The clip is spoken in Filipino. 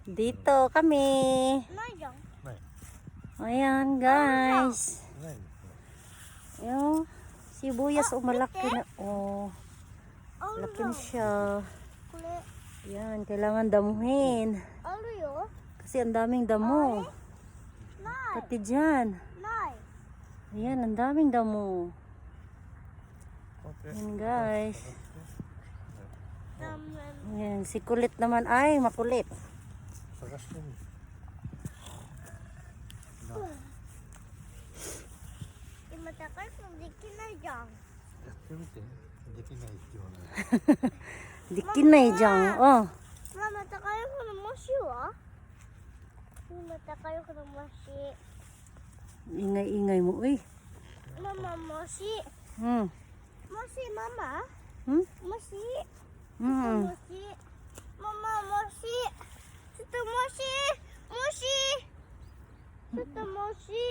Dito kami. Ayan guys. Yung sibuyas malaki na. Oh. Laki na siya. Ayan, kailangan damuhin. Kasi ang daming damo. Pati dyan. Ayan, ang daming damo. Ayan guys. Ayan, si kulit naman ay makulit. Dikinay dyan. Oh. Mama, takay ko ng moshi wa? Mama, takay ko ng moshi. Ingay-ingay mo, uy. Mama, moshi. Moshi, mama. Moshi. Moshi. Mama, moshi. Suto moshi. Moshi. Suto moshi.